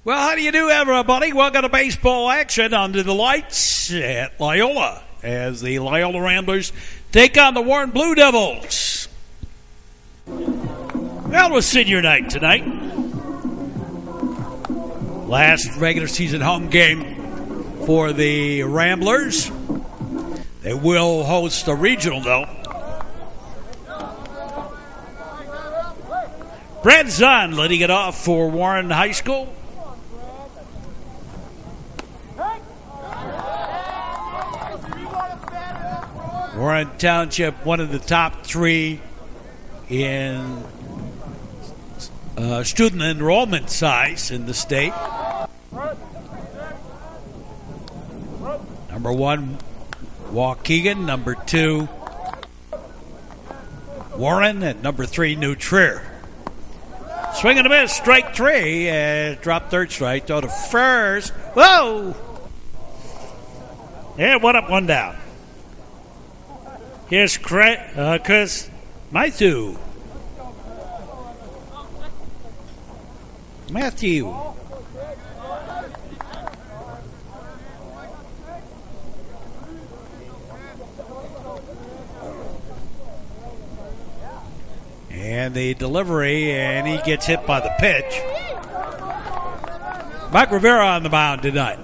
Well, how do you do, everybody? Welcome to baseball action under the lights at Loyola as the Loyola Ramblers take on the Warren Blue Devils. Well, it was senior night tonight. Last regular season home game for the Ramblers. They will host a regional, though. Brad Zahn leading it off for Warren High School. Warren Township, one of the top three in student enrollment size in the state. Number one, Waukegan. Number two, Warren. And number three, New Trier. Swing and a miss, strike three. Drop third strike, throw to first. Whoa! Yeah, one up, one down. Here's Chris Matthew. And the delivery, and he gets hit by the pitch. Mike Rivera on the mound tonight.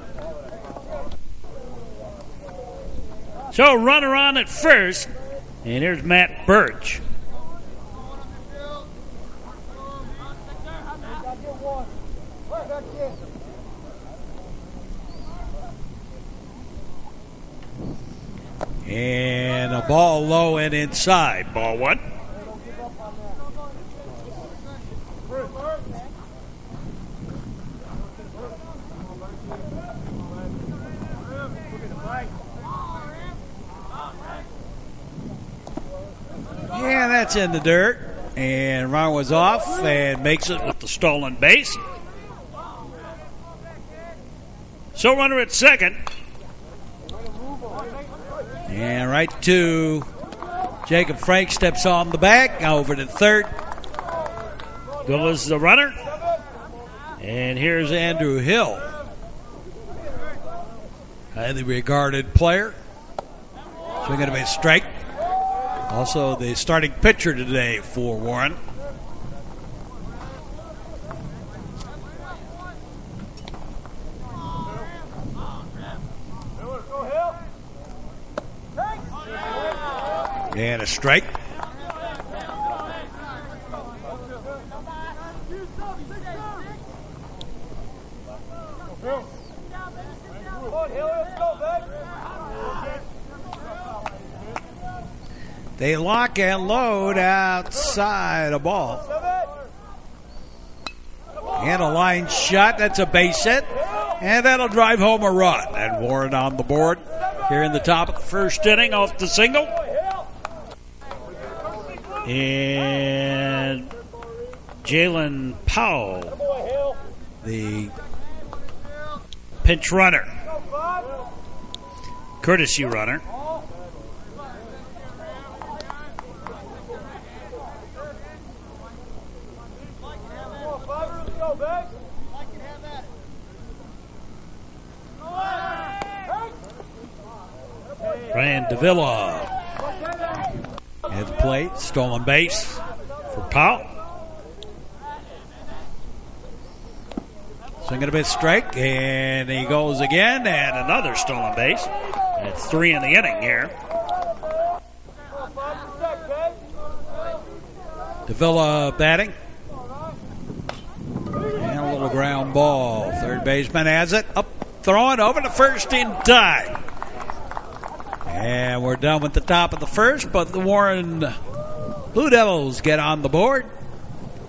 So runner on at first, and here's Matt Birch. And a ball low and inside. Ball one. Yeah, that's in the dirt. And runner was off and makes it with the stolen base. So runner at second. And right to Jacob Frank steps on the bag. Over to third. Goes the runner. And here's Andrew Hill. Highly regarded player. Swinging to a strike. Also the starting pitcher today for Warren. And a strike. They lock and load outside a ball. And a line shot. That's a base hit. And that'll drive home a run. And Warren on the board here in the top of the first inning off the single. And Jalen Powell, the pinch runner, courtesy runner. Ryan Davila at the plate, stolen base for Powell. Swinging a bit strike, and he goes again, and another stolen base. That's three in the inning here. Davila batting. And a little ground ball. Third baseman has it. Up, throwing over to first in time. And we're done with the top of the first, but the Warren Blue Devils get on the board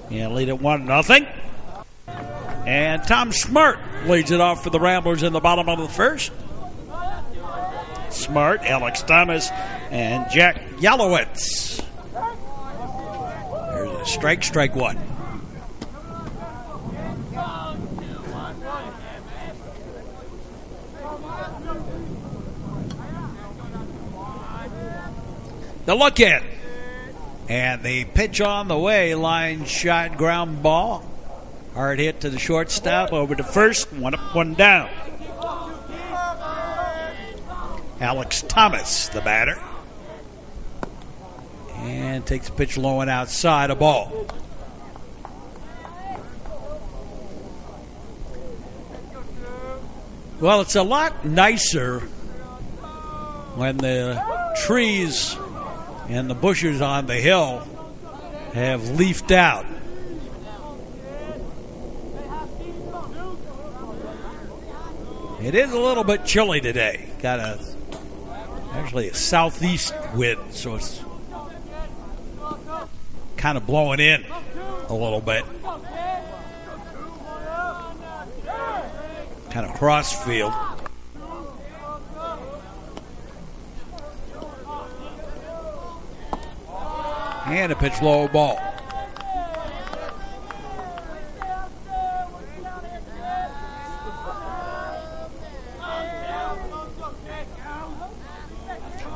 and lead it 1-0. And Tom Smart leads it off for the Ramblers in the bottom of the first. Smart, Alex Thomas, and Jack Yalowitz. There's a strike one. The look in. And the pitch on the way, line shot, ground ball. Hard hit to the shortstop, over to first, one up, one down. Alex Thomas, the batter. And takes a pitch low and outside, a ball. Well, it's a lot nicer when the trees and the bushes on the hill have leafed out. It is a little bit chilly today. Got actually a southeast wind, so it's kind of blowing in a little bit. Kind of cross field. And a pitch low, ball.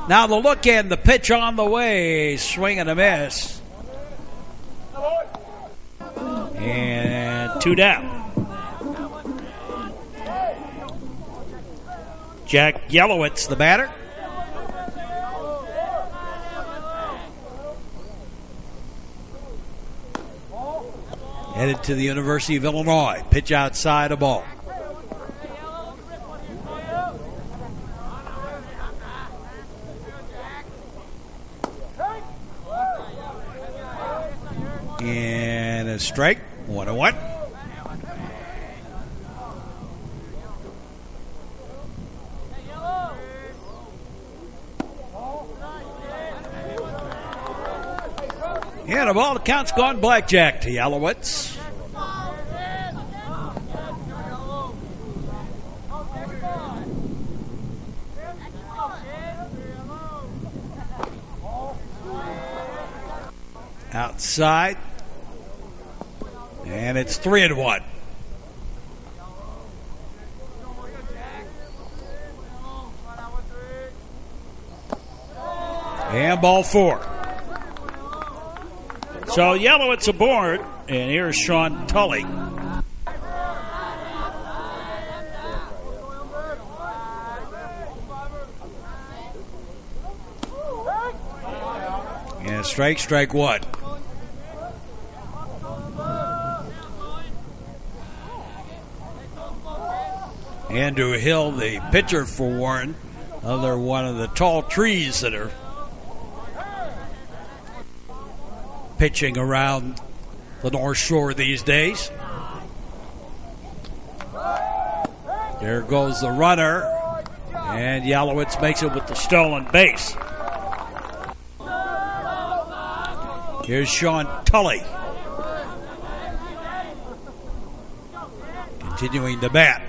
Now the look in, the pitch on the way, swing and a miss. And 2 down. Jack Yellowitz, the batter. Headed to the University of Illinois. Pitch outside, a ball. And a strike, 1-1. And a ball, the count's gone blackjack to Yellowitz. Outside. And it's 3-1. And ball 4. So Yellowitz aboard, and here's Sean Tully. And strike 1. Andrew Hill, the pitcher for Warren, another one of the tall trees that are pitching around the North Shore these days. There goes the runner, and Yellowitz makes it with the stolen base. Here's Sean Tully, continuing to bat.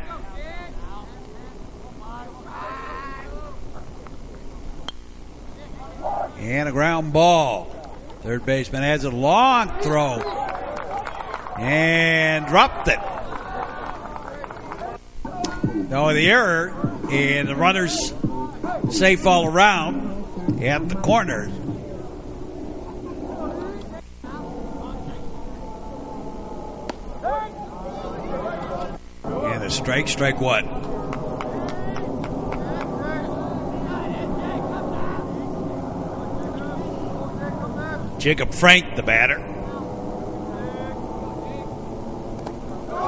And a ground ball. Third baseman has a long throw and dropped it. No, the error, and the runner's safe all around at the corner. And a strike 1. Jacob Frank, the batter.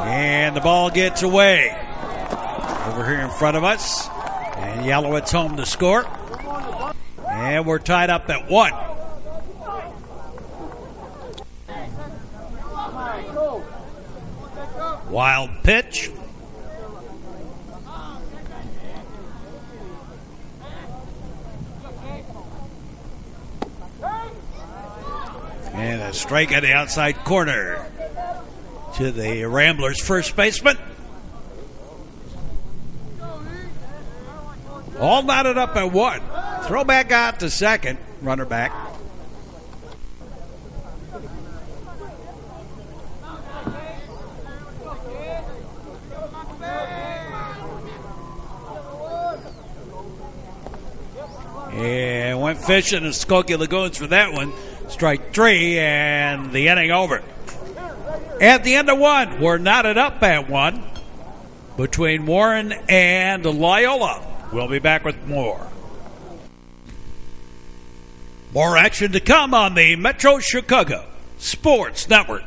And the ball gets away. Over here in front of us. And Yellowitz home to score. And we're tied up at 1. Wild pitch. And a strike at the outside corner to the Ramblers' first baseman. All knotted up at 1. Throw back out to second. Runner back. And went fishing in Skokie Lagoons for that one. Strike 3, and the inning over. At the end of one, we're knotted up at one between Warren and Loyola. We'll be back with more. More action to come on the Metro Chicago Sports Network.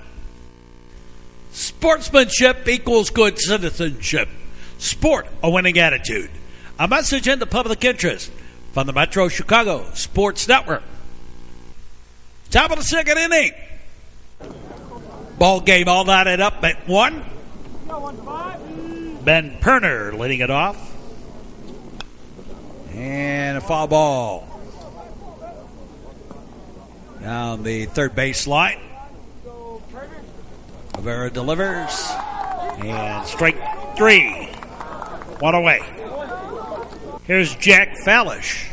Sportsmanship equals good citizenship. Sport, a winning attitude. A message in the public interest from the Metro Chicago Sports Network. Top of the second inning. Ball game all knotted up at one. Ben Perner leading it off. And a foul ball. Down the third base line. Rivera delivers. And strike three. One away. Here's Jack Fallish.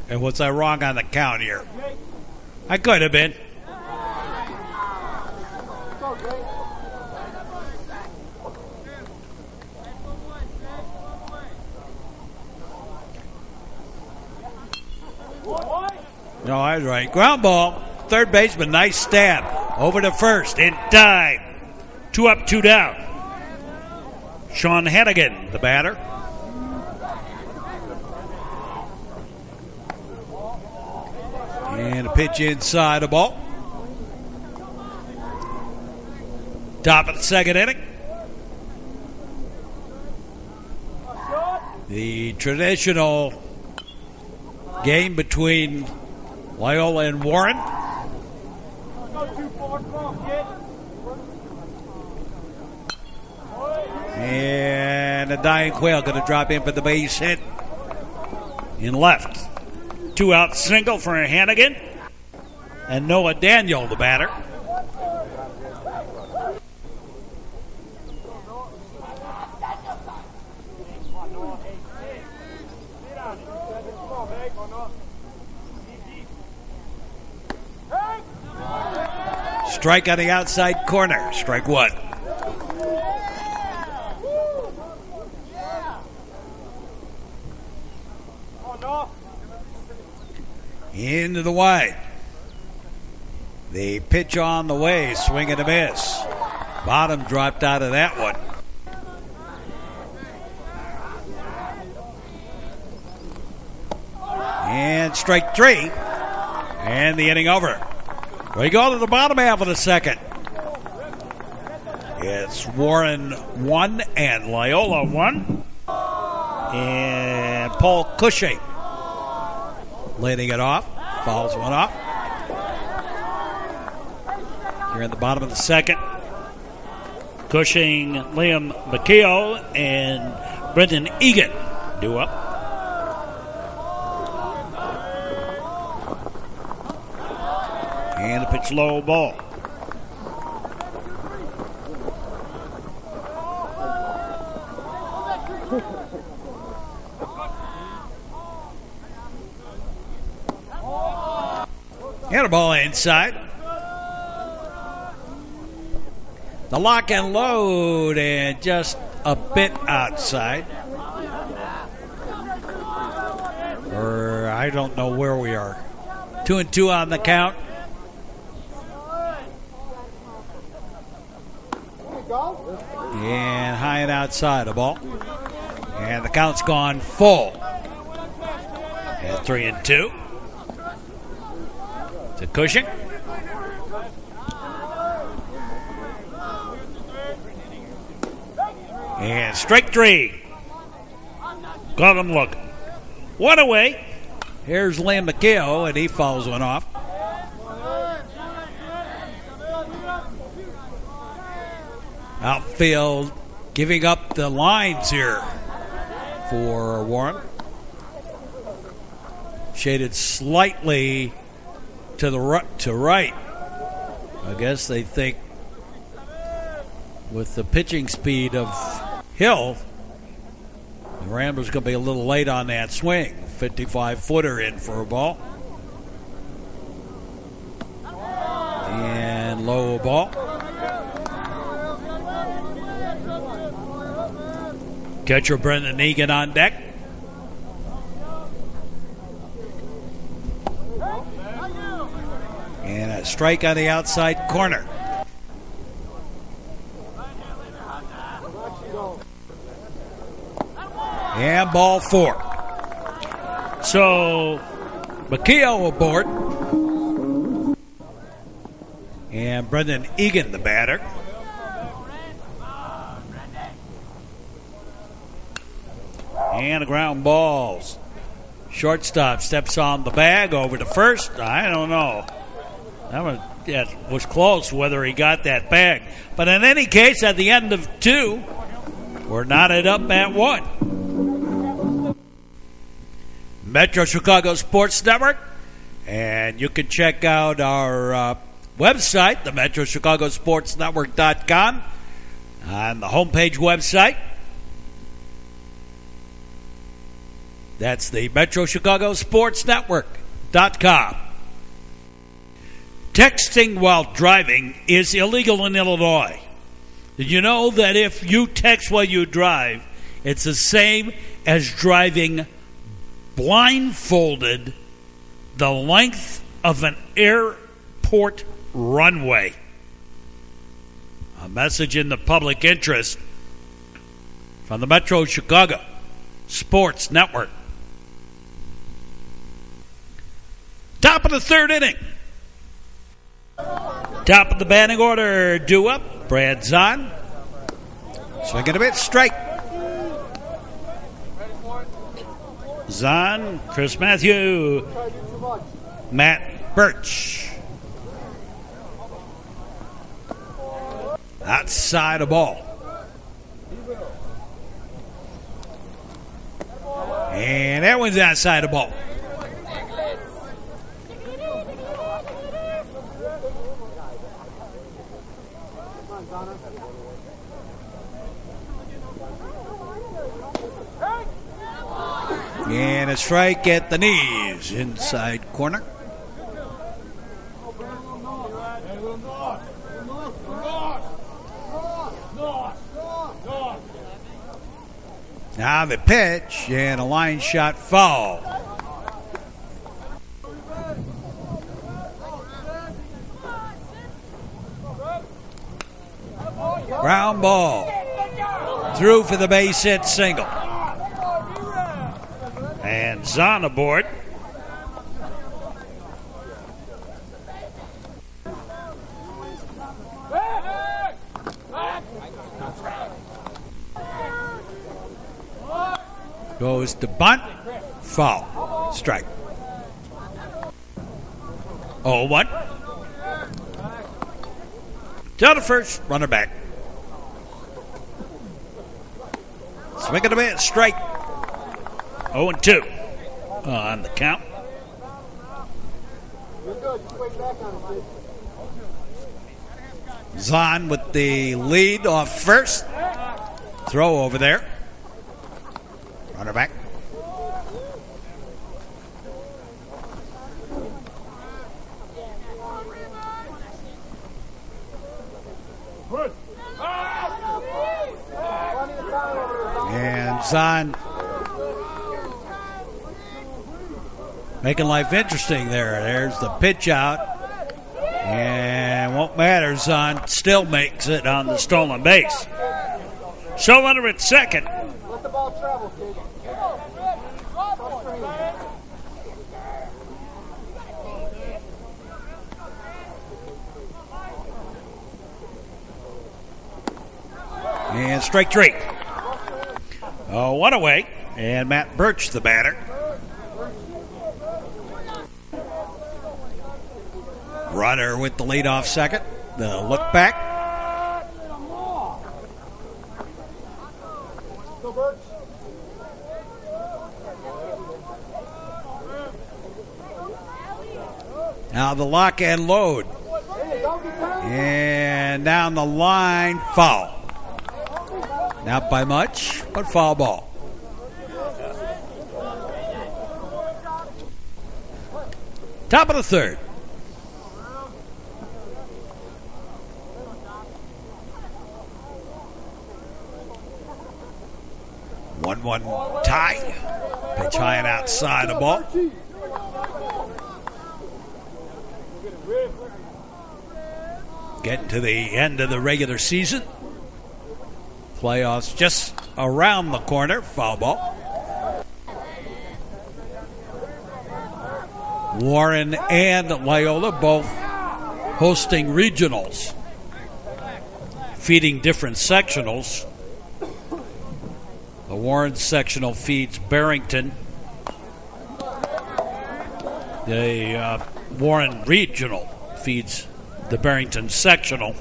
And was I wrong on the count here? I could have been. No, I was right. Ground ball. Third baseman, nice stab. Over to first in time. 2 up, 2 down. Sean Hannigan, the batter. And a pitch inside a ball. Top of the second inning. The traditional game between Loyola and Warren. And a dying quail going to drop in for the base hit in left. 2 out single for Hannigan. And Noah Daniel, the batter. Strike on the outside corner. Strike one. Into the wide. The pitch on the way. Swing and a miss. Bottom dropped out of that one. And strike three. And the inning over. We go to the bottom half of the second. It's Warren 1 and Loyola 1. And Paul Cushing leading it off. Fouls one off. Here in the bottom of the second. Cushing, Liam McKeough, and Brendan Egan due up. And a pitch low ball. And a ball inside. The lock and load, and just a bit outside. Or I don't know where we are. 2-2 on the count. And high and outside a ball. And the count's gone full. At 3-2. To Cushing. And strike three. Got him looking. One away. Here's Liam McKeough, and he fouls one off. Outfield giving up the lines here for Warren. Shaded slightly to the right. I guess they think with the pitching speed of Hill, the Ramblers going to be a little late on that swing. 55-footer in for a ball. And low ball. Catcher Brendan Egan on deck. And a strike on the outside corner. And ball 4. So, Makio aboard. And Brendan Egan, the batter. And a ground balls. Shortstop steps on the bag over to first. I don't know. That was close whether he got that bag. But in any case, at the end of 2, we're knotted up at 1. Metro Chicago Sports Network. And you can check out our website, the MetroChicagoSportsNetwork.com, on the homepage website. That's the MetroChicagoSportsNetwork.com. Texting while driving is illegal in Illinois. Did you know that if you text while you drive, it's the same as driving blindfolded the length of an airport runway? A message in the public interest from the Metro Chicago Sports Network. Top of the 3rd inning. Top of the batting order, due up, Brad Zahn. Swinging a bit, strike. Zahn, Chris Matthew, Matt Birch. Outside of ball. And that one's outside of ball. And a strike at the knees, inside corner. Now the pitch, and a line shot foul. Ground ball. Through for the base hit single. And Zahn aboard. Goes to bunt. Foul. Strike. 0-1. Down to first. Runner back. Swing and a miss. Strike. 0-2 on the count. Zahn with the lead off first. Throw over there. Runner back. And Zahn making life interesting there. There's the pitch out. And won't matter. Zahn still makes it on the stolen base. Show runner at second. Let the ball travel, kid. And strike 3. One away. And Matt Birch, the batter. Runner with the lead off second. The look back. Now the lock and load. And down the line, foul. Not by much, but foul ball. Top of the 3rd. 1-1 tie. Pitch high and outside the ball. Getting to the end of the regular season. Playoffs just around the corner. Foul ball. Warren and Loyola both hosting regionals, feeding different sectionals. The Warren sectional feeds Barrington. The Warren regional feeds the Barrington sectional.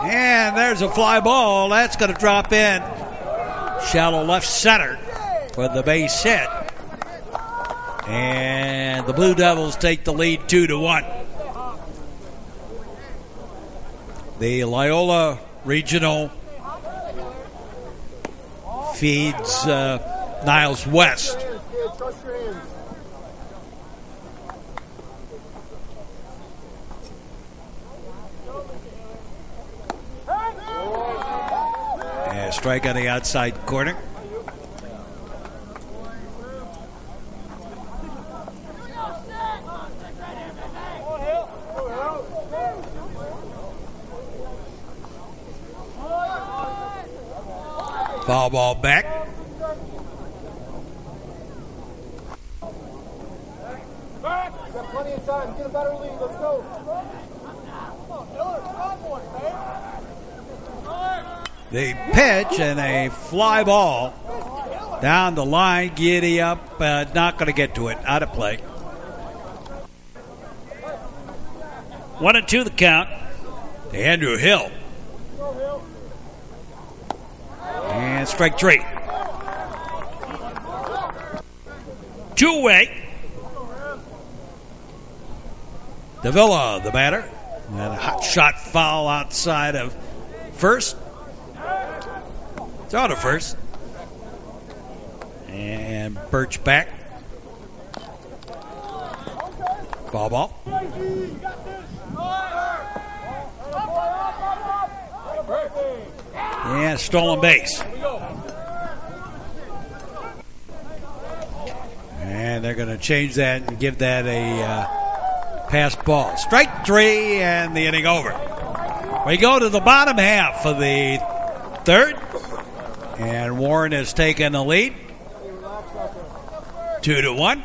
And there's a fly ball. That's going to drop in. Shallow left center for the base hit. And the Blue Devils take the lead 2-1. The Loyola regional feeds Niles West. And strike on the outside corner. Foul ball back. Got plenty of time. Get a better lead. Let's go. The pitch and a fly ball down the line. Giddy up. Not going to get to it. Out of play. 1-2 the count to Andrew Hill. And strike 3. 2 away. Davila, the batter. And a hot shot foul outside of first. It's out of first. And Birch back. Foul ball. And stolen base. And they're going to change that and give that a pass ball. Strike 3 and the inning over. We go to the bottom half of the third. And Warren has taken the lead. 2-1.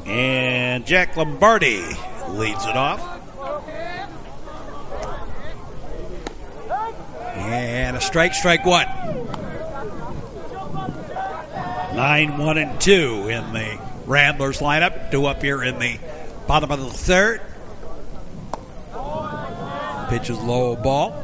And Jack Lombardi leads it off. And a strike 1. 9-1-2 in the Ramblers lineup. 2 up here in the bottom of the third. Pitch is low ball.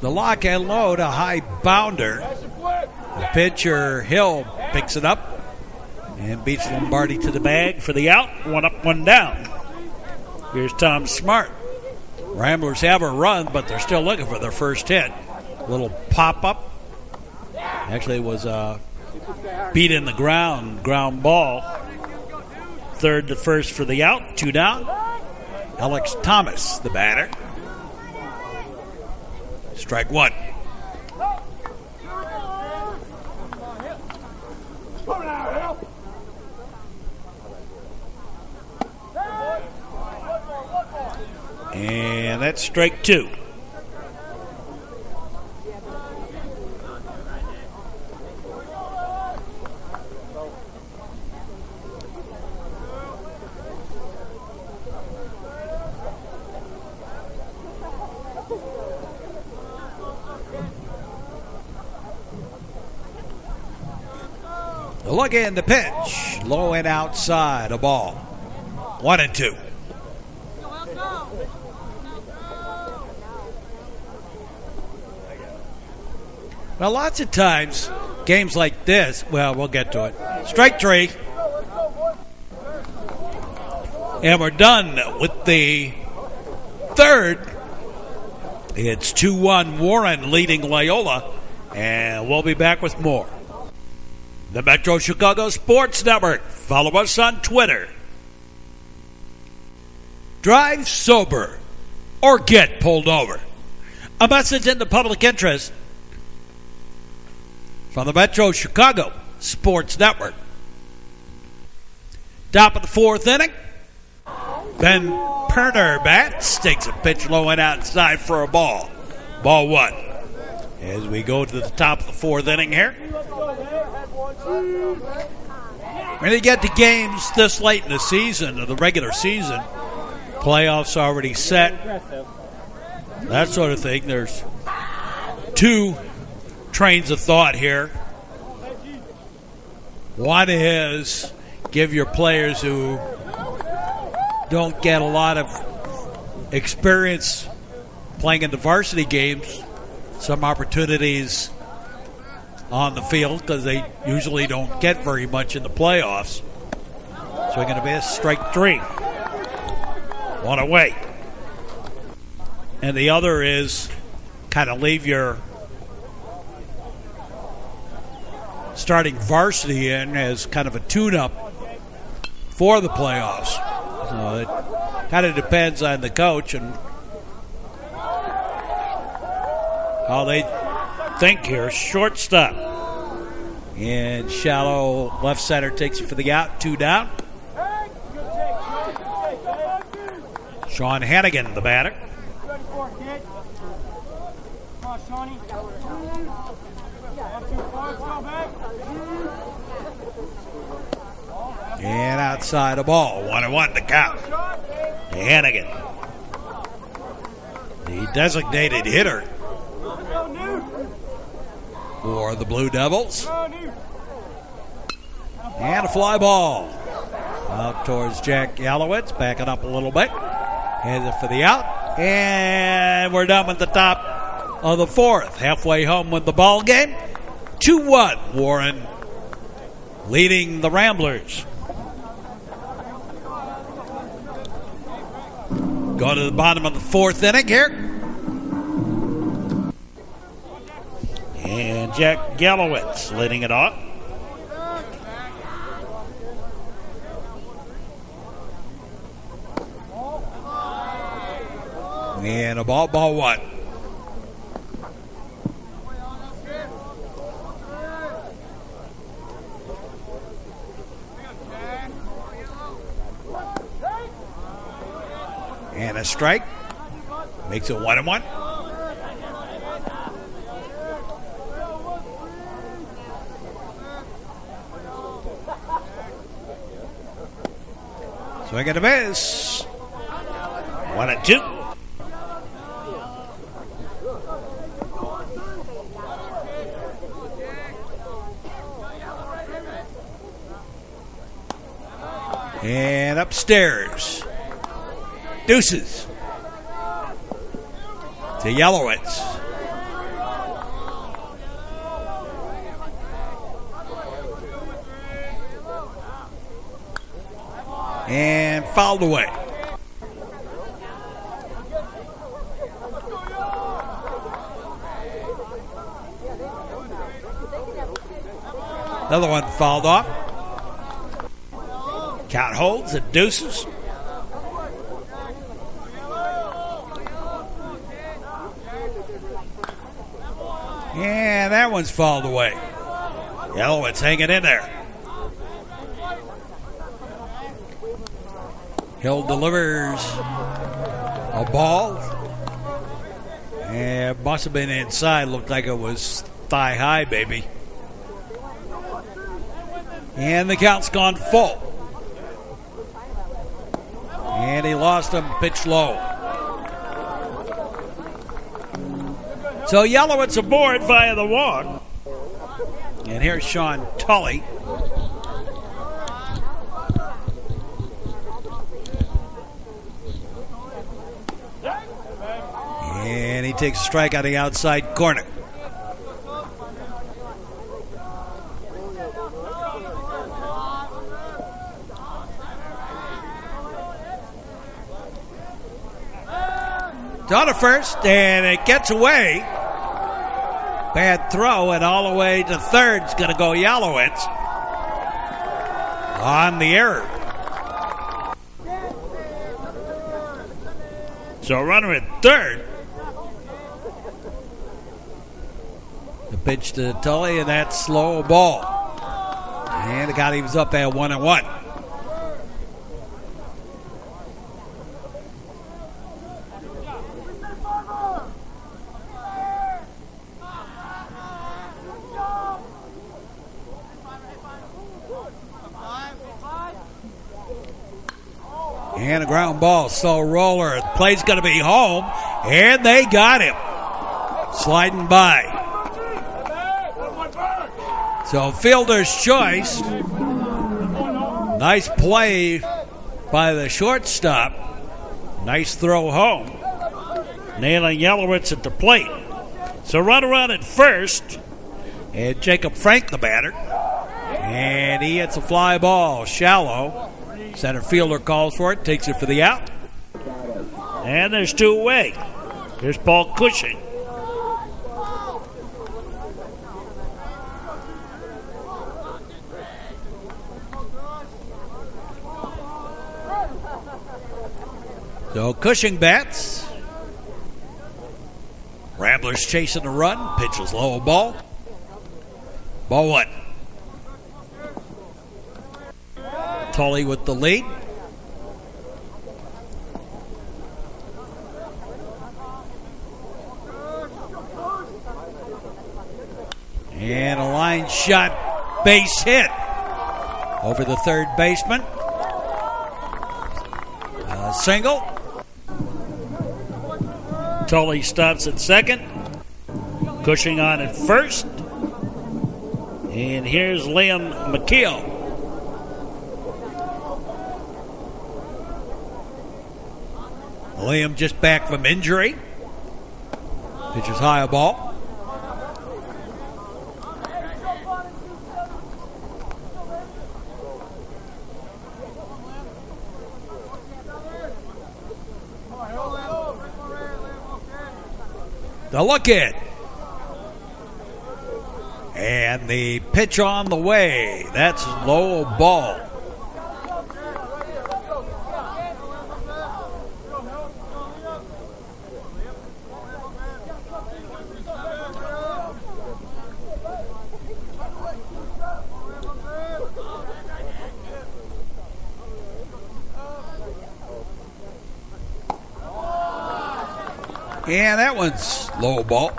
The lock and load, a high bounder. The pitcher, Hill, picks it up and beats Lombardi to the bag for the out. 1 up, 1 down. Here's Tom Smart. Ramblers have a run, but they're still looking for their first hit. Little pop-up. Actually, it was beat in the ground ball. Third to first for the out. 2 down. Alex Thomas, the batter. Strike 1. And that's strike 2. Look in the pitch. Low and outside, a ball. 1-2. Now, lots of times, games like this, well, we'll get to it. Strike 3. And we're done with the third It's 2-1 Warren leading Loyola, and we'll be back with more. The Metro Chicago Sports Network. Follow us on Twitter. Drive sober or get pulled over. A message in the public interest from the Metro Chicago Sports Network. Top of the fourth inning. Ben Perner bats, takes a pitch low and outside for a ball. Ball one. As we go to the top of the fourth inning here. When you get to games this late in the season, or the regular season, playoffs already set, that sort of thing, there's two trains of thought here. One is give your players who don't get a lot of experience playing in the varsity games some opportunities on the field, because they usually don't get very much in the playoffs. So we're going to be a strike three. One away. And the other is kind of leave your starting varsity in as kind of a tune-up for the playoffs. So it kind of depends on the coach and how they think here. Shortstop. And shallow left center takes you for the out. 2 down. Sean Hannigan, the batter. And outside the ball. 1-1 the count. Hannigan, the designated hitter for the Blue Devils. And a fly ball out towards Jack Yalowitz, backing up a little bit. Headed for the out. And we're done with the top of the fourth. Halfway home with the ball game. 2-1 Warren leading the Ramblers. Go to the bottom of the fourth inning here. And Jack Yalowitz leading it off. And a ball one. And a strike. Makes it 1-1. Swing and a miss. 1-2. And upstairs. Deuces to Yalowitz. And fouled away. Another one fouled off. Count holds at deuces. And that one's fouled away. Yalowitz hanging in there. Hill delivers a ball. And must have been inside. Looked like it was thigh high, baby. And the count's gone full. And he lost him, pitch low. So Yalowitz aboard via the walk. And here's Sean Tully. And he takes a strike on the outside corner. It's on to first, and it gets away. Bad throw, and all the way to third is going to go Yalowitz on the error. So runner at third. The pitch to Tully, and that's slow ball. And the guy he was up at 1-1. And a ground ball, slow roller. The play's going to be home, and they got him. Sliding by. So fielder's choice. Nice play by the shortstop. Nice throw home. Nailing Yelowitz at the plate. So run around at first. And Jacob Frank, the batter. And he hits a fly ball, shallow. Center fielder calls for it, takes it for the out. And there's two away. Here's Paul Cushing. So Cushing bats. Ramblers chasing the run. Pitches low ball. Ball one. Tully with the lead. And a line shot, base hit over the third baseman. A single. Tully stops at second. Cushing on at first. And here's Liam McKeel. Liam just back from injury. Pitches high a ball. The look in. And the pitch on the way. That's low ball. And that one's low ball.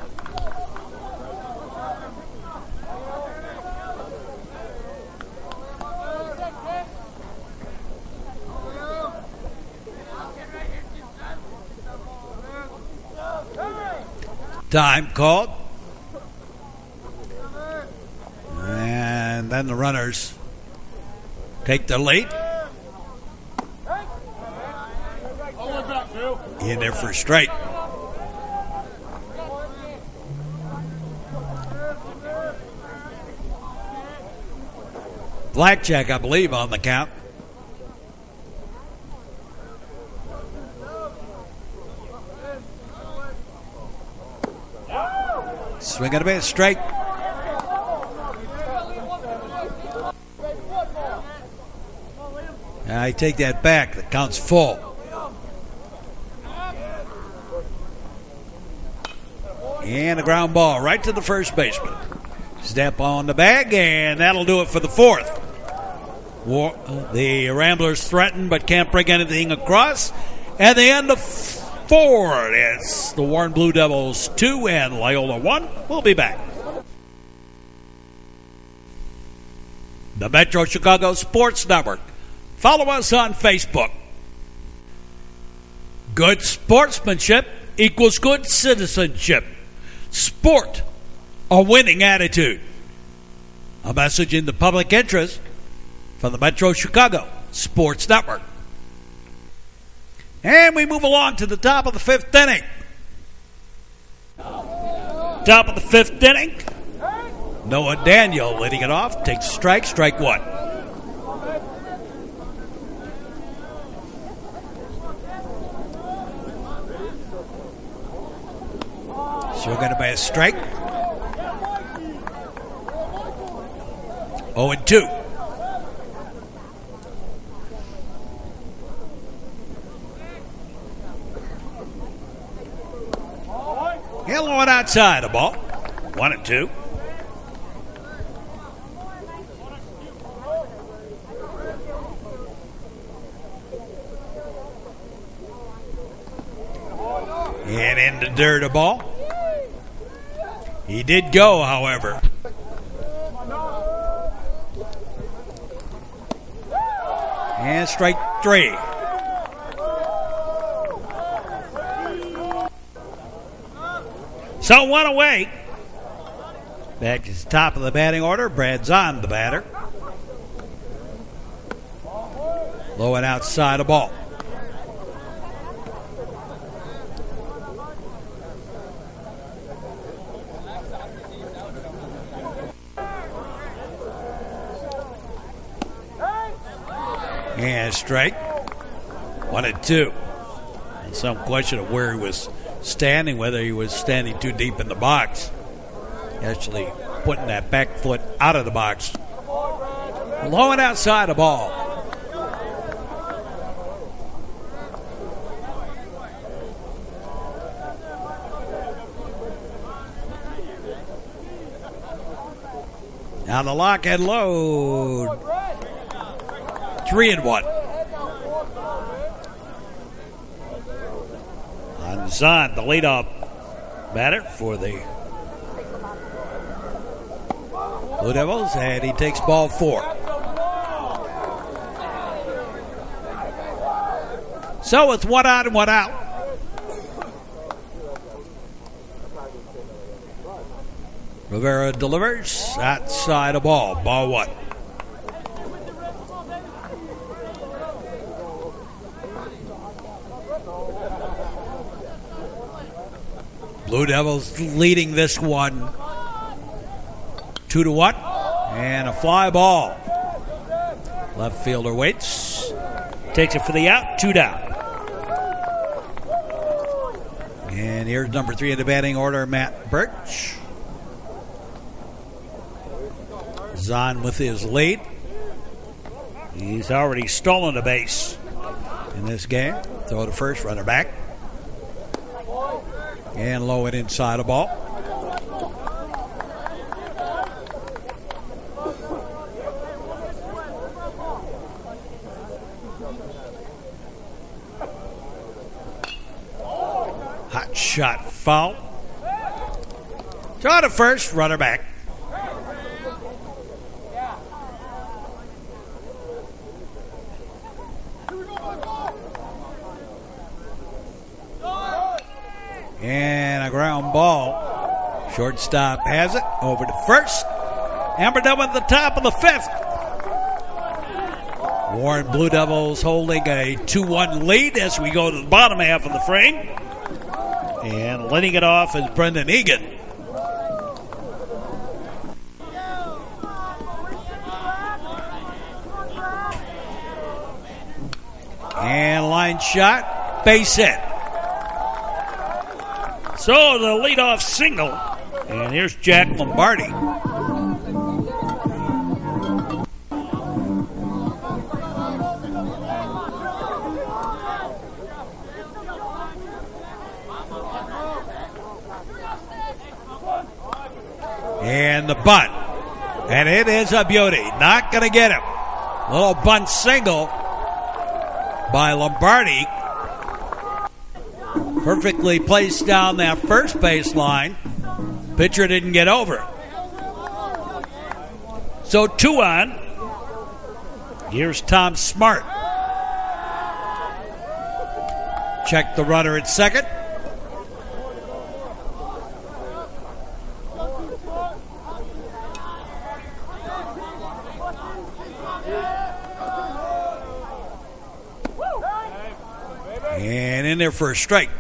Time called. And then the runners take the lead. In there for straight. Blackjack, I believe, on the count. Swing and a miss, straight. I take that back. The count's full. And a ground ball right to the first baseman. Step on the bag, and that'll do it for the fourth. The Ramblers threaten but can't bring anything across. At the end of four, it's the Warren Blue Devils 2 and Loyola 1. We'll be back. The Metro Chicago Sports Network. Follow us on Facebook. Good sportsmanship equals good citizenship. Sport, a winning attitude. A message in the public interest from the Metro Chicago Sports Network. And we move along to the top of the fifth inning. Top of the fifth inning. Noah Daniel leading it off. Takes a strike, strike one. Swung at by a strike. 0-2. Low and outside the ball. 1-2. And into dirt a ball. He did go, however. And strike 3. So 1 away. Back to the top of the batting order. Brad Zahn, the batter. Low and outside a ball. And strike. 1-2. And some question of where he was standing, whether he was standing too deep in the box. Actually putting that back foot out of the box. Low and outside a ball. Now the lock and load. 3-1. On Zahn, the leadoff batter for the Blue Devils, and he takes ball 4. So it's 1 out and 1 out. Rivera delivers outside a ball. Ball 1. Blue Devils leading this one 2-1. And a fly ball. Left fielder waits. Takes it for the out. 2 down. And here's number 3 in the batting order, Matt Birch. Zahn with his lead. He's already stolen a base in this game. Throw to first, runner back. And low and inside a ball. Hot shot foul. Throw to first, runner back. And a ground ball. Shortstop has it. Over to first. And we're done with the top of the 5th. Warren Blue Devils holding a 2-1 lead as we go to the bottom half of the frame. And letting it off is Brendan Egan. And line shot. Base hit. So the leadoff single. And here's Jack Lombardi. And the bunt. And it is a beauty. Not going to get him. Little bunt single by Lombardi. Perfectly placed down that first baseline. Pitcher didn't get over. So 2 on. Here's Tom Smart. Check the runner at second. And in there for a strike.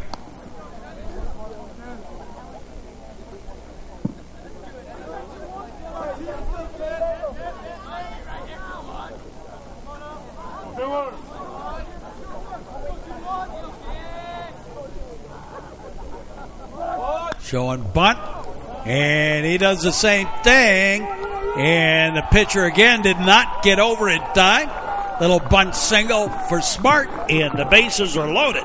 showing bunt. And he does the same thing. And the pitcher again did not get over in time. Little bunt single for Smart, and the bases are loaded.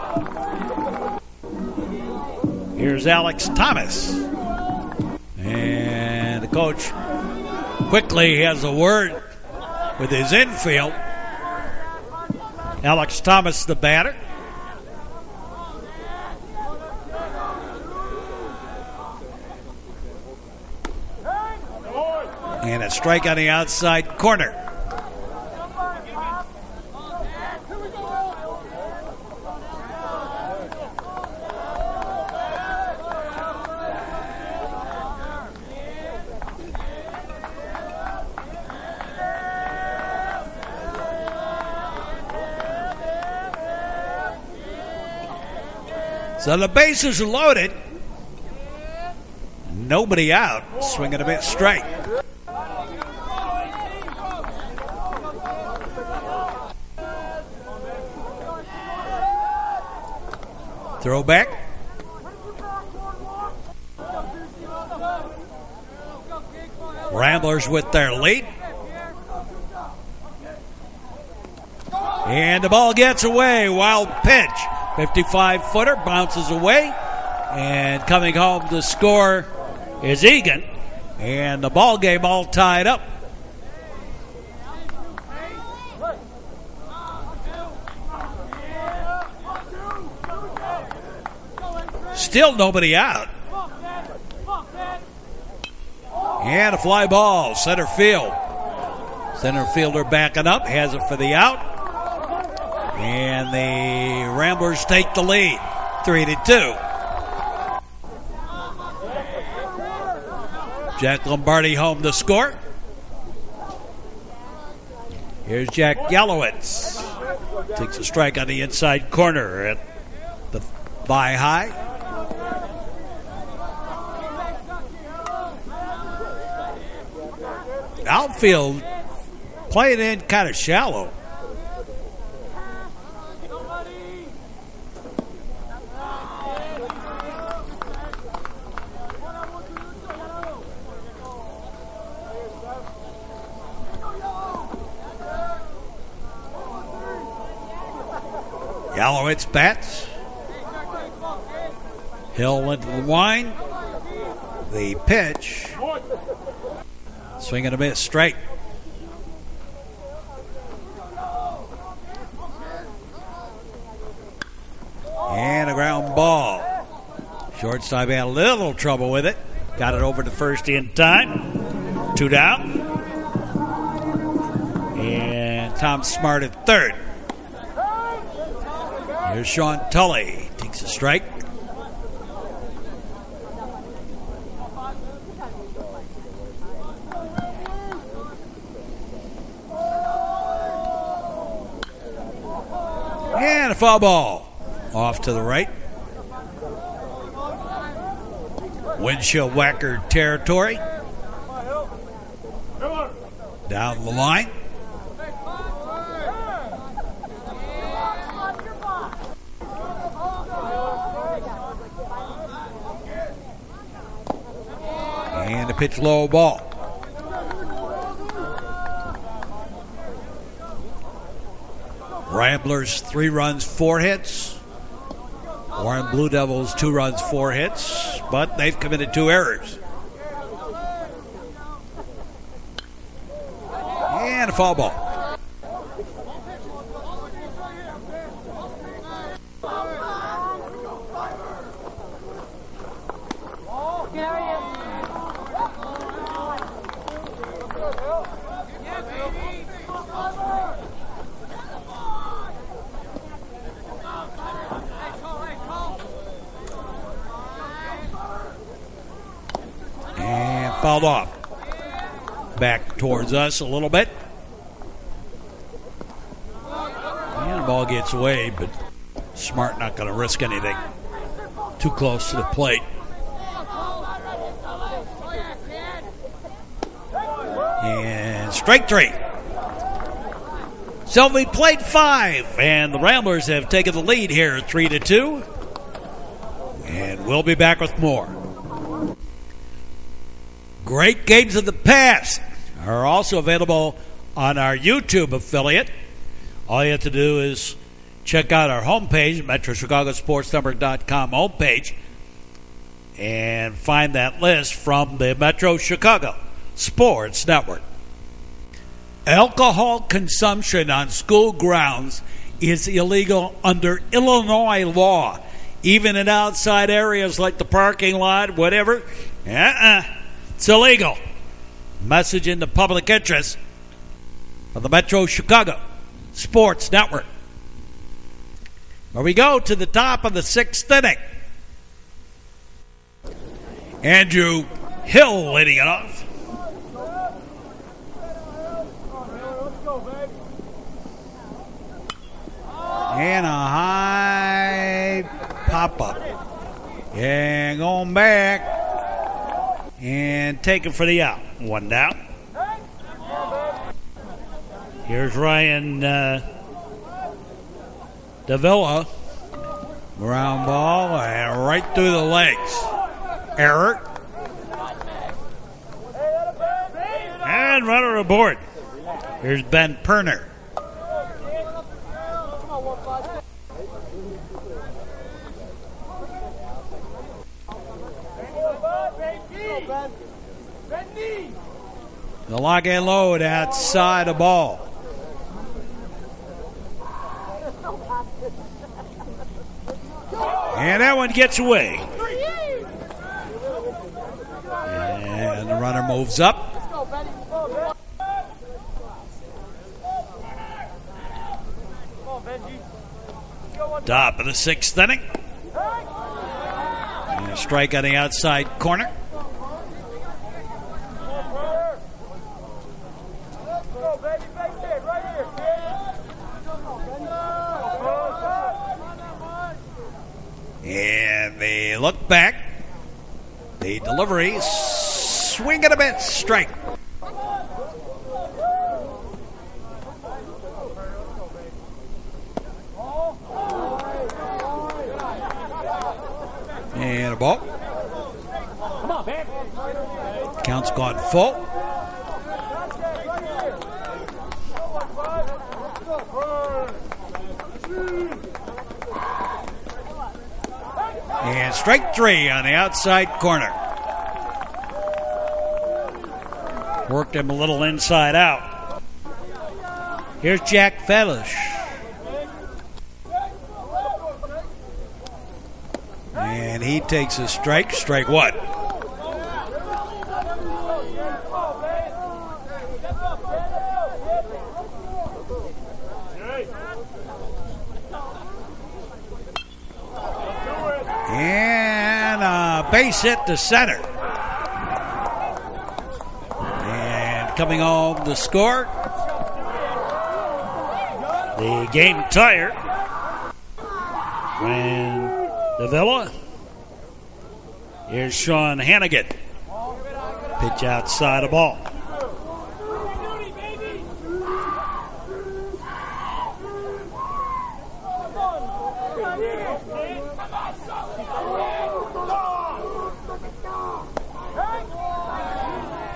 Here's Alex Thomas. And the coach quickly has a word with his infield. Alex Thomas, the batter. And a strike on the outside corner. So the bases are loaded. Nobody out. Swinging a bit straight. Throwback. Ramblers with their lead. And the ball gets away. Wild pitch. 55-footer bounces away. And coming home to score is Egan. And the ball game all tied up. Still nobody out. And a fly ball, center field. Center fielder backing up, has it for the out. And the Ramblers take the lead, 3-2. Jack Lombardi home to score. Here's Jack Yalowitz. Takes a strike on the inside corner at the thigh high. Outfield playing in kind of shallow. Yalowitz bats. Hill into the line. The pitch. Swinging a bit straight. And a ground ball. Shortstop had a little trouble with it. Got it over to first in time. 2 down. And Tom Smart at third. Here's Sean Tully. Takes a strike. And a foul ball off to the right. Windshield whacker territory. Down the line. And a pitch low ball. Ramblers 3 runs, 4 hits. Warren Blue Devils 2 runs, 4 hits, but they've committed 2 errors. And a foul ball. Fouled off. Back towards us a little bit. And the ball gets away, but Smart not going to risk anything. Too close to the plate. And strike 3. So we played 5, and the Ramblers have taken the lead here, 3-2. And we'll be back with more. Great games of the past are also available on our YouTube affiliate. All you have to do is check out our homepage, MetroChicagoSportsNetwork.com homepage, and find that list from the Metro Chicago Sports Network. Alcohol consumption on school grounds is illegal under Illinois law, even in outside areas like the parking lot, whatever. It's illegal. Message in the public interest of the Metro Chicago Sports Network. Where we go to the top of the 6th inning. Andrew Hill leading it off. And a high pop-up. And going back. And taken for the out. 1 down. Here's Ryan Davila. Ground ball and right through the legs. Error. And runner aboard. Here's Ben Perner. The lock and load outside the ball. And that one gets away. And the runner moves up. Top of the 6th inning. And a strike on the outside corner. And they look back. The delivery, swing and a miss, strike. And a ball. Count's gone full. And strike 3 on the outside corner. Worked him a little inside out. Here's Jack Felish. And he takes a strike. Strike 1. And a base hit to center. And coming home to score. The game tire. When Davila. Here's Sean Hannigan. Pitch outside the ball.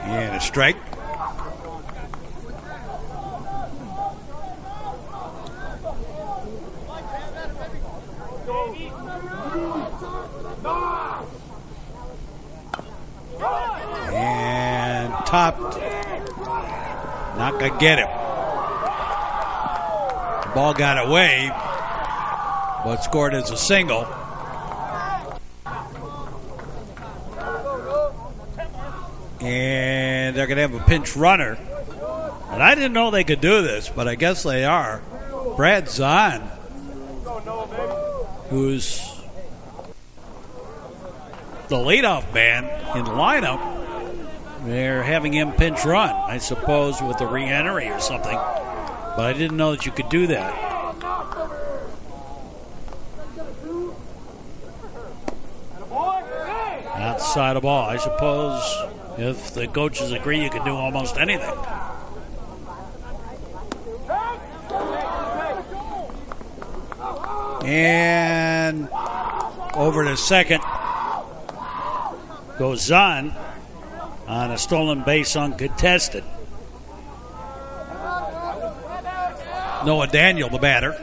And a strike. And topped. Not going to get him. The ball got away, but scored as a single. And they're going to have a pinch runner. And I didn't know they could do this, but I guess they are. Brad Zahn, who's the leadoff man in the lineup, they're having him pinch run, I suppose, with a re-entry or something. But I didn't know that you could do that. Outside the ball. I suppose if the coaches agree, you can do almost anything. And over to second goes Zahn. on a stolen base uncontested. Noah Daniel, the batter.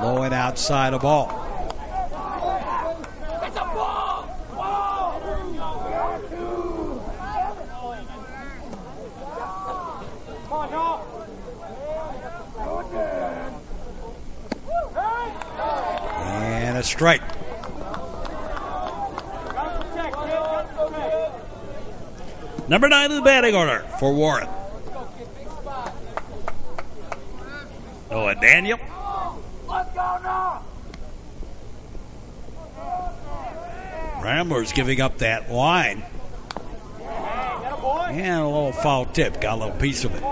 Low and outside a ball. And a strike. Number 9 in the batting order for Warren. Noah Daniel. Ramblers giving up that line. And a little foul tip. Got a little piece of it.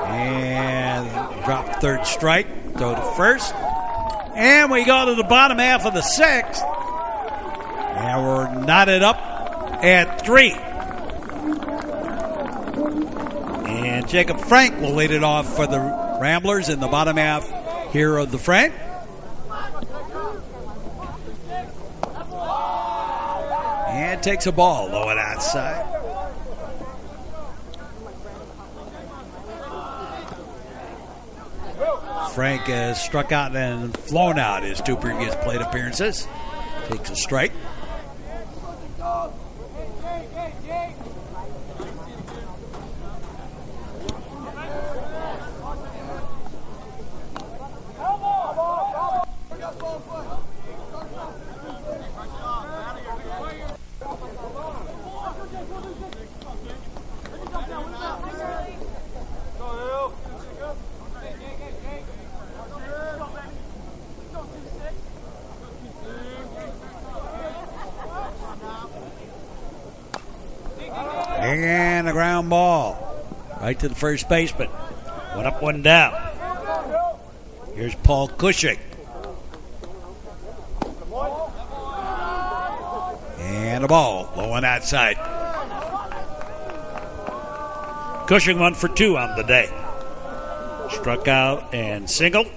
And drop third strike. Go to first. And we go to the bottom half of the sixth. And we're knotted up at 3. And Jacob Frank will lead it off for the Ramblers in the bottom half here of the frame. And takes a ball low and outside. Frank has struck out and flown out his 2 previous plate appearances. Takes a strike. And a ground ball right to the first baseman. One up, one down. Here's Paul Cushing. And a ball low and outside. Cushing 1 for 2 on the day. Struck out and singled.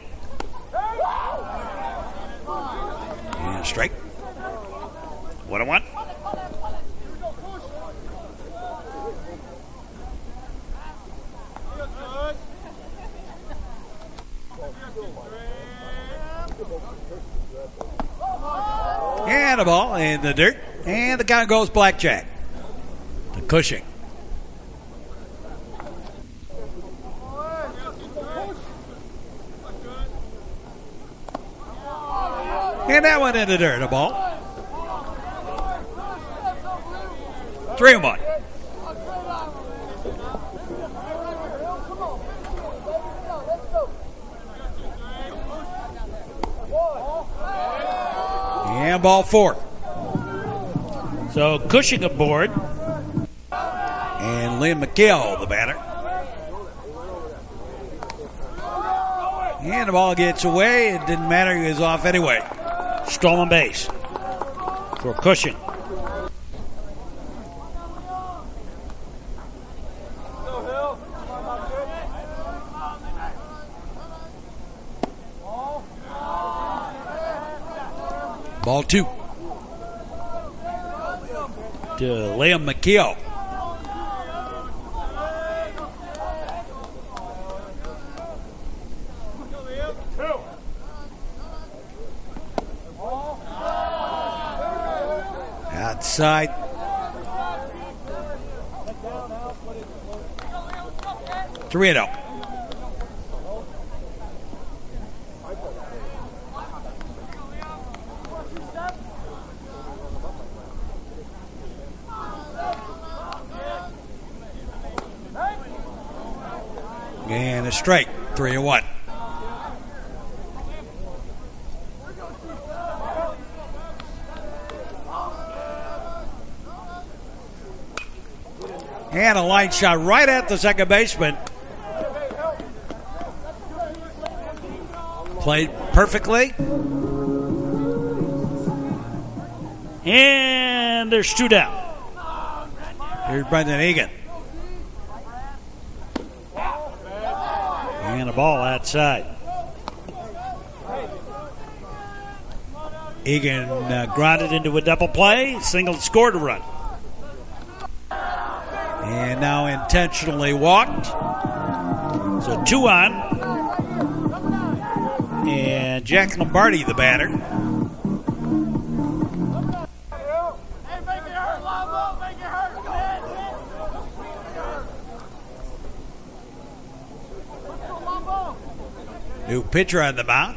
And strike. 1-1. And a ball in the dirt. And the count goes blackjack to Cushing. And that went in the dirt. A ball. 3-1. And ball 4. So Cushing aboard. And Liam McHale, the batter. And the ball gets away. It didn't matter. He was off anyway. Stolen base for Cushing. Ball 2 to Liam McHale. Outside. Three and out. And a strike, 3-1. And a line shot right at the second baseman. Played perfectly. And there's 2 down. Here's Brendan Egan. And a ball outside. Egan grounded into a double play, single, scored a run. And now intentionally walked. So 2 on. And Jack Lombardi, the batter. New pitcher on the mound.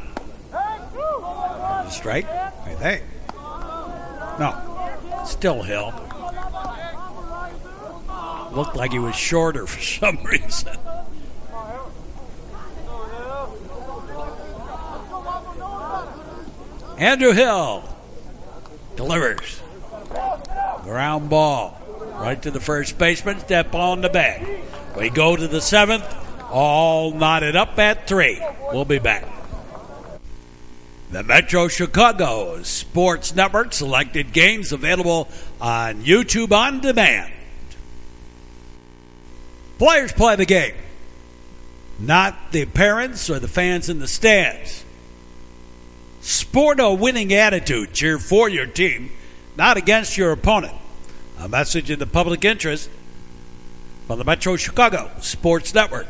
There's a strike, I think. No, still Hill. Looked like he was shorter for some reason. Andrew Hill delivers. Ground ball right to the first baseman. Step on the bag. We go to the 7th. All knotted up at 3. We'll be back. The Metro Chicago Sports Network selected games available on YouTube on demand. Players play the game, not the parents or the fans in the stands. Sport a winning attitude. Cheer for your team, not against your opponent. A message in the public interest from the Metro Chicago Sports Network.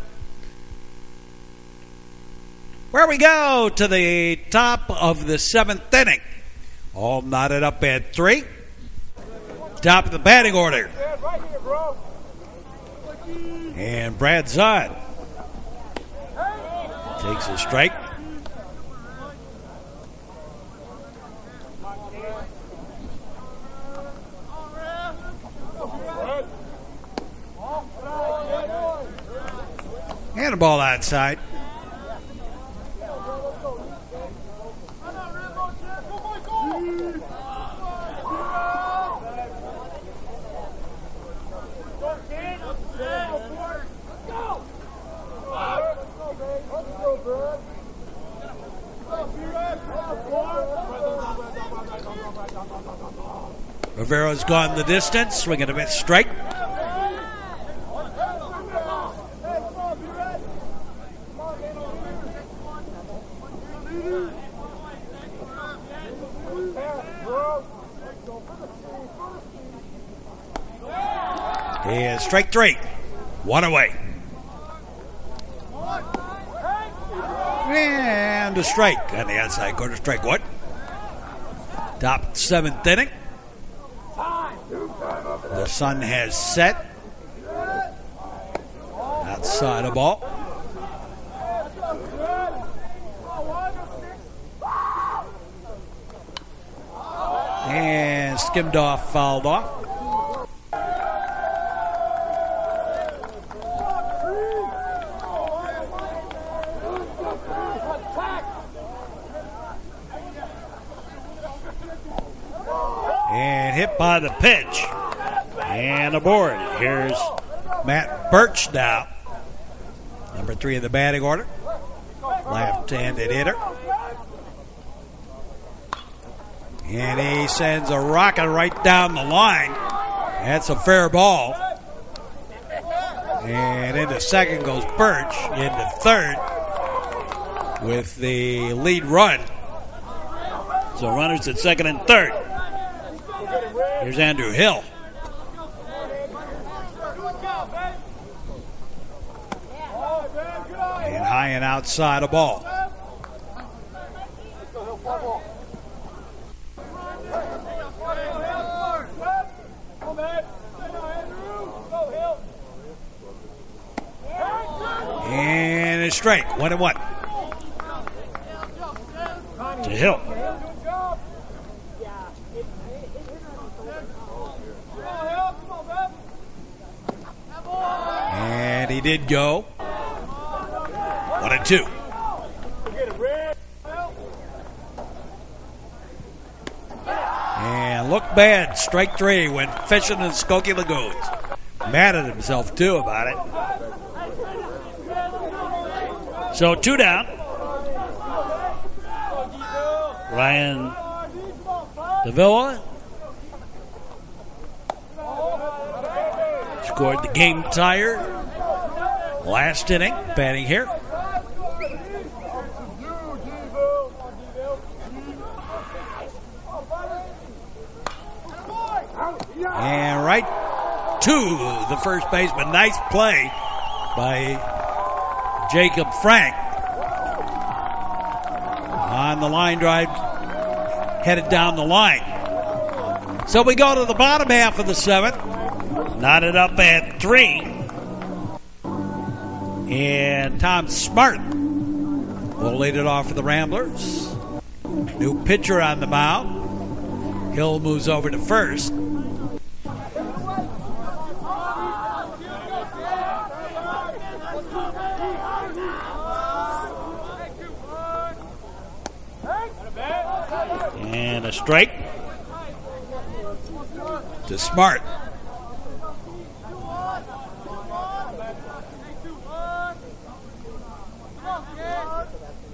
Where we go to the top of the 7th inning. All knotted up at 3. Top of the batting order. And Brad Zod takes a strike. And a ball outside. Rivera's gone the distance, swinging a miss strike. And strike 3. 1 away. And a strike on the outside corner. Strike 1. Top 7th inning. The sun has set. Outside a ball. And skimmed off, fouled off. And hit by the pitch. And aboard. Here's Matt Birch now. Number 3 in the batting order. Left-handed hitter. And he sends a rocket right down the line. That's a fair ball. And into second goes Birch. Into third with the lead run. So runners at second and third. Here's Andrew Hill. And high and outside a ball. And a strike. 1-1. To Hill. And he did go. 1-2. And look bad. Strike 3 went fishing in Skokie Lagoons. Mad at himself, too, about it. So 2 down. Ryan Davila scored the game tire last inning, batting here. And right to the first baseman. Nice play by Jacob Frank. On the line drive, headed down the line. So we go to the bottom half of the seventh. Knotted up at 3. And Tom Smart will lead it off for the Ramblers. New pitcher on the mound. Hill moves over to first. And a strike to Smart.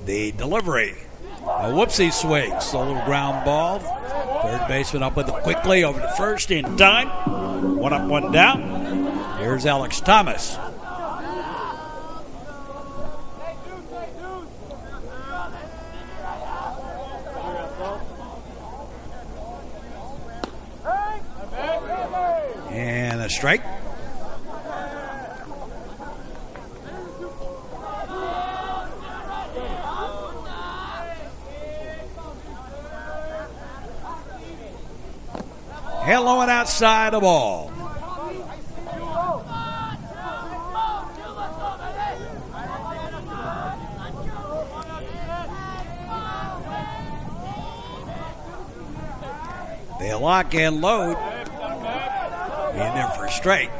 The delivery. A whoopsie swings. A little ground ball. Third baseman up with it quickly over to first in time. One up, one down. Here's Alex Thomas. And a strike. Hello and outside the ball. They lock and load. In there for a strike.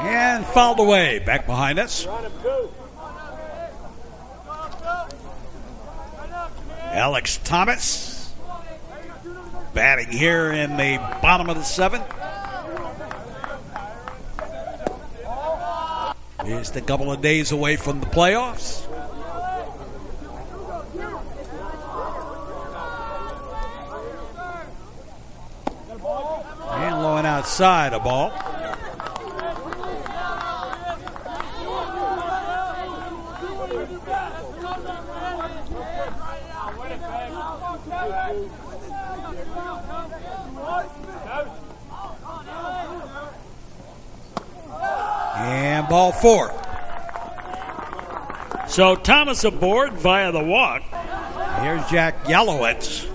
And fouled away. Back behind us. Alex Thomas batting here in the bottom of the seventh. Just a couple of days away from the playoffs. And low and outside a ball. And ball 4. So Thomas aboard via the walk. Here's Jack Yalowitz.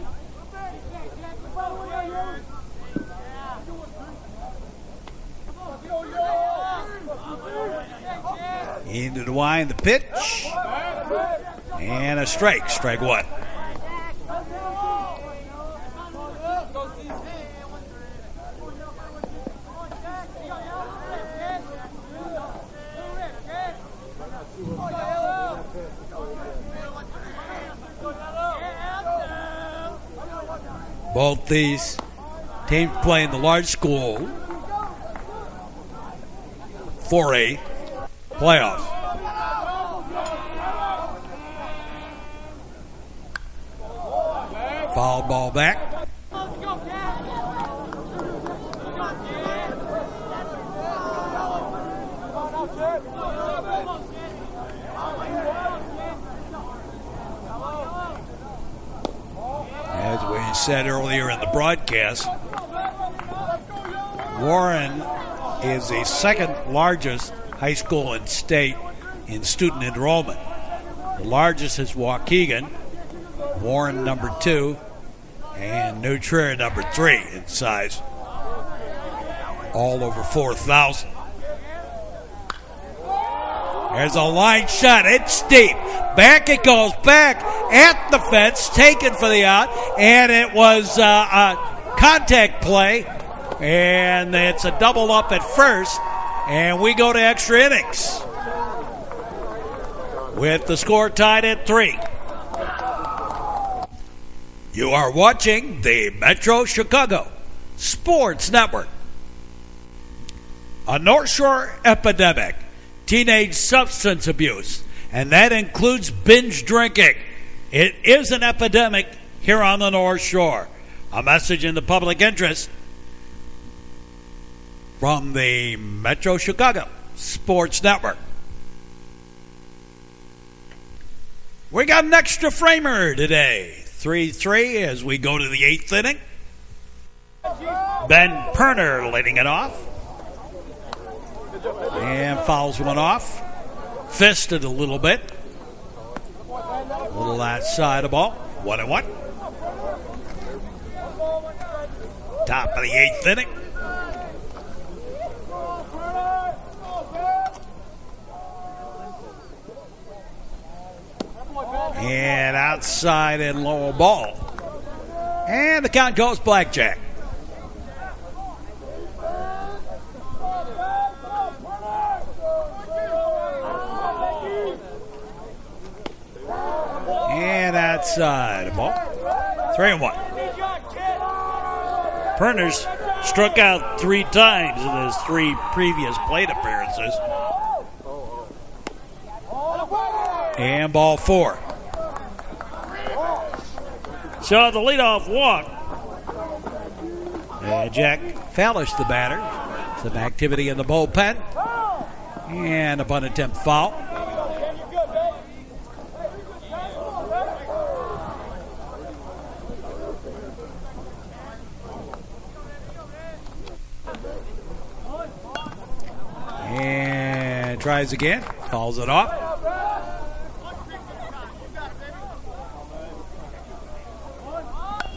Into the wind, the pitch. And a strike. Strike 1. Both these teams play in the large school 4A playoffs. Foul ball back. As we said earlier in the broadcast, Warren is the second largest high school in state in student enrollment. The largest is Waukegan, Warren number 2, and New Trier number 3 in size. All over 4,000. There's a line shot. It's deep. Back it goes. Back at the fence. Taken for the out. And it was a contact play. And it's a double up at first. And we go to extra innings. With the score tied at 3. You are watching the Metro Chicago Sports Network. A North Shore epidemic. Teenage substance abuse, and that includes binge drinking. It is an epidemic here on the North Shore. A message in the public interest from the Metro Chicago Sports Network. We got an extra framer today. 3-3 as we go to the 8th inning. Ben Perner leading it off. And fouls one off. Fisted a little bit. A little outside the ball. 1-1. Top of the 8th inning. And outside and low ball. And the count goes blackjack. And outside the ball. 3-1. Perner's struck out 3 times in his 3 previous plate appearances. And ball 4. So the leadoff walk. Jack Fallish, the batter. Some activity in the bullpen. And a bunt attempt foul. And tries again. Fouls it off.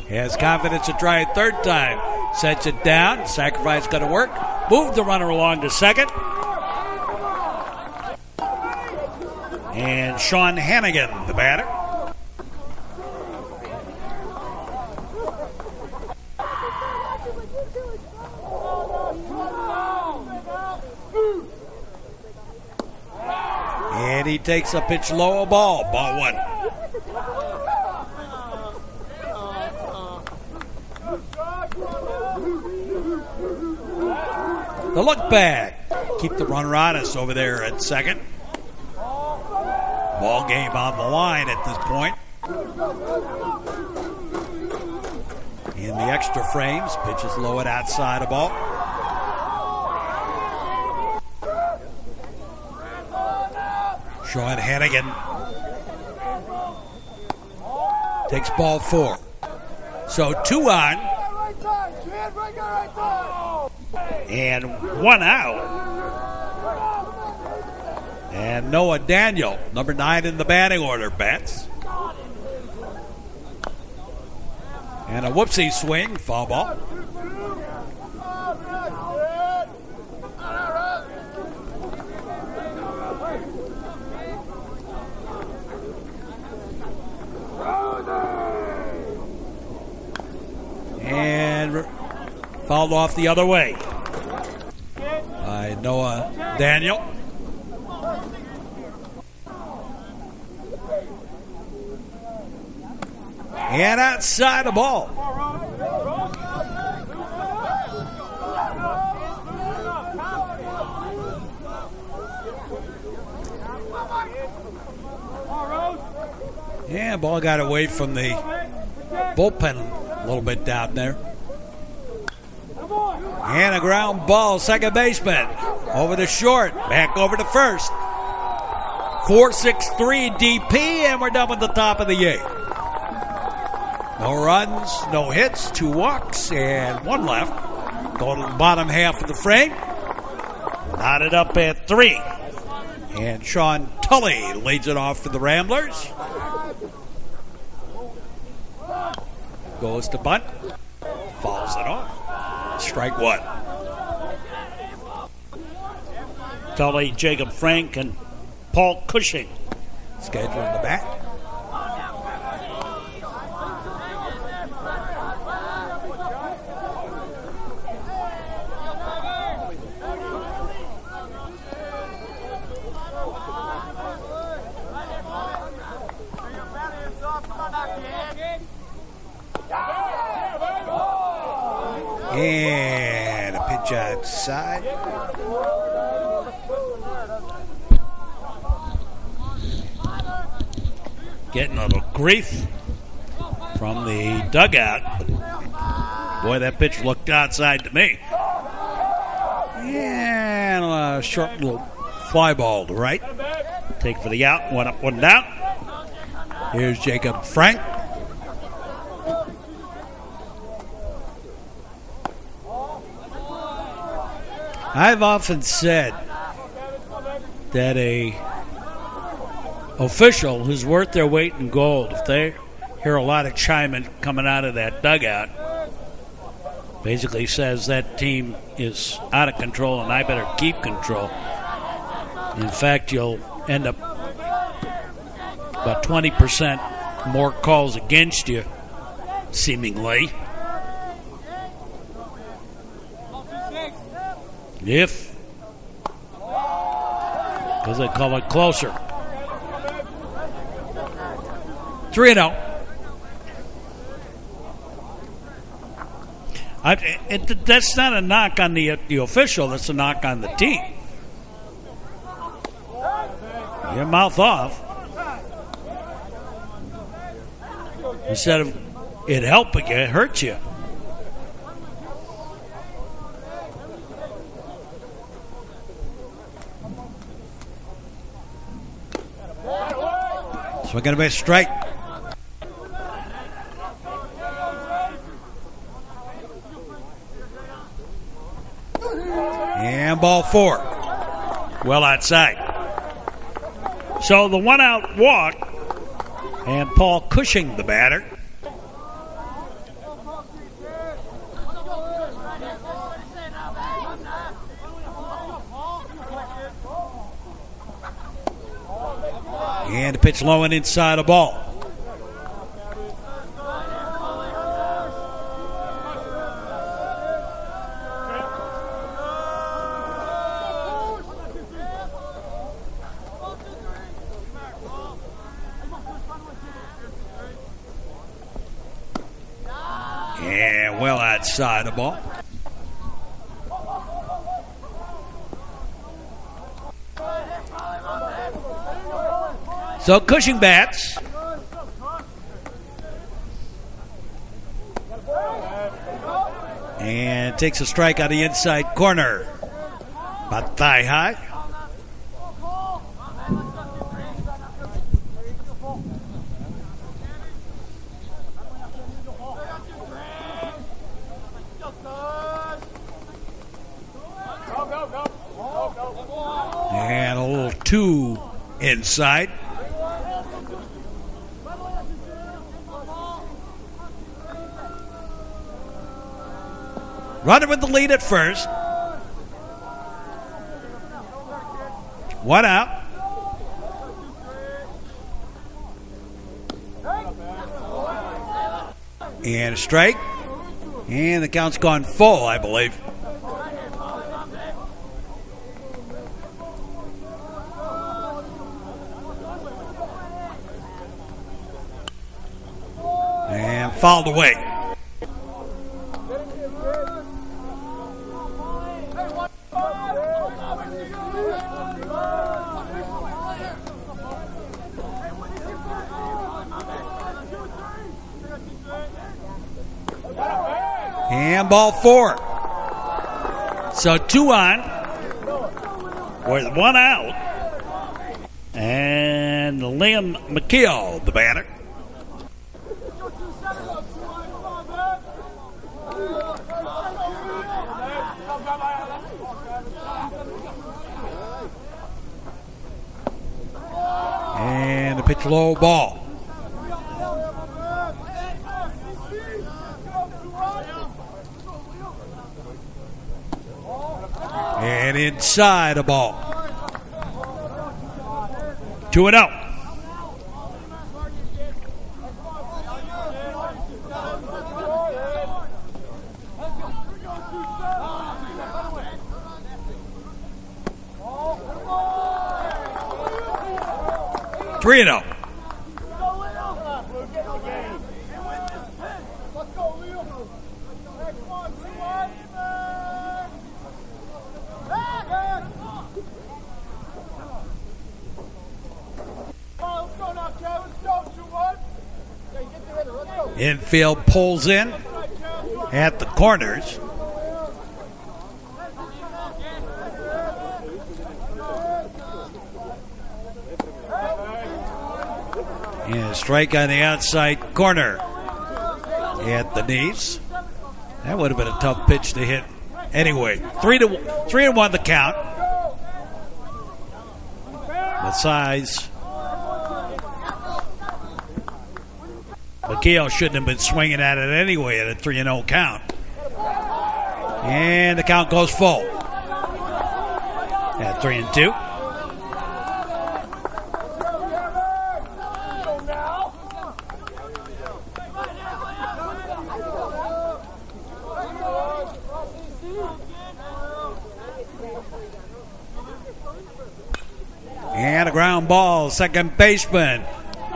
Has confidence to try it 3rd time. Sets it down. Sacrifice going to work. Moved the runner along to second. And Sean Hannigan, the batter. And he takes a pitch low, a ball. Ball 1. The look back. Keep the runner honest over there at second. Ball game on the line at this point. In the extra frames, pitches low and outside a ball. Sean Hannigan takes ball 4. So 2 on. And 1 out. And Noah Daniel, number 9 in the batting order, bats. And a whoopsie swing, foul ball. And fouled off the other way by Noah Daniel. And outside the ball. Yeah, ball got away from the bullpen a little bit down there. And a ground ball, second baseman. Over to short, back over to first. 4-6-3 DP, and we're done with the top of the 8th. No runs, no hits, 2 walks, and 1 left. Going to the bottom half of the frame. Knotted up at 3. And Sean Tully leads it off for the Ramblers. Goes to bunt. Fouls it off. Strike 1. Tully, Jacob Frank, and Paul Cushing. Schedule in the back. And a pitch outside. Getting a little grief from the dugout. Boy, that pitch looked outside to me. short little fly ball to right. Take for the out. One up, one down. Here's Jacob Frank. I've often said that a official who's worth their weight in gold, if they hear a lot of chiming coming out of that dugout, basically says that team is out of control and I better keep control. In fact, you'll end up about 20% more calls against you, seemingly. If, because they call it closer. 3-0. That's not a knock on the official. That's a knock on the team. Your mouth off. Instead of it helping you, it hurts you. So we're going to be a strike. And ball 4. Well outside. So the one out walk, and Paul Cushing, the batter. And a pitch low and inside a ball. And well outside the ball. So Cushing bats. And takes a strike on the inside corner. About thigh high. And a little 2 inside. Runner with the lead at first. One out. And a strike. And the count's gone full, I believe. And fouled away. And ball 4. So 2 on with 1 out. And Liam McKeel, the batter. And a pitch low ball. And inside a ball. 2-0. Three and 0. Infield pulls in at the corners. And a strike on the outside corner at the knees. That would have been a tough pitch to hit anyway. 3-1 the count. Besides, McKeel shouldn't have been swinging at it anyway at a 3-0 count. And the count goes full at 3-2. And a ground ball, second baseman.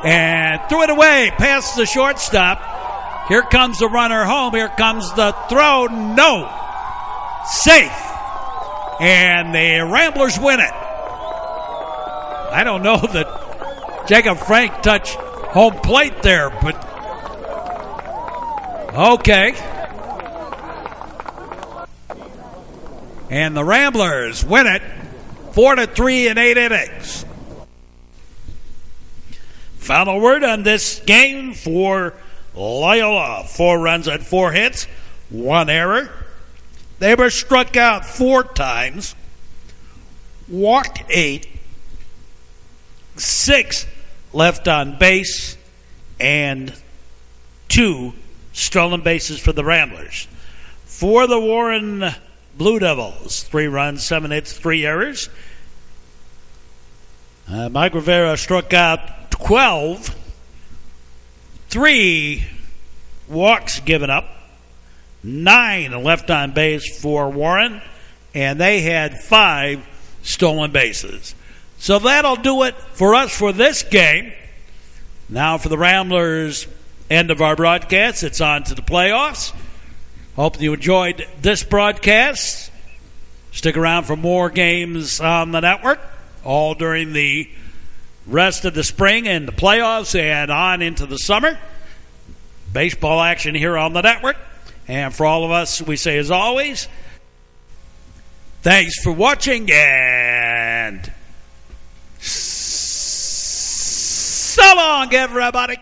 And threw it away past the shortstop. Here comes the runner home. Here comes the throw. No. Safe. And the Ramblers win it. I don't know that Jacob Frank touched home plate there, but okay. And the Ramblers win it 4-3 in 8 innings. Final word on this game for Loyola. 4 runs on 4 hits, 1 error. They were struck out 4 times, walked 8, 6 left on base, and 2 stolen bases for the Ramblers. For the Warren Blue Devils, 3 runs, 7 hits, 3 errors. Mike Rivera struck out 12, 3 walks given up, 9 left on base for Warren, and they had 5 stolen bases. So that'll do it for us for this game. Now for the Ramblers, end of our broadcast. It's on to the playoffs. Hope you enjoyed this broadcast. Stick around for more games on the network, all during the rest of the spring and the playoffs and on into the summer. Baseball action here on the network. And for all of us, we say as always, thanks for watching and so long, everybody.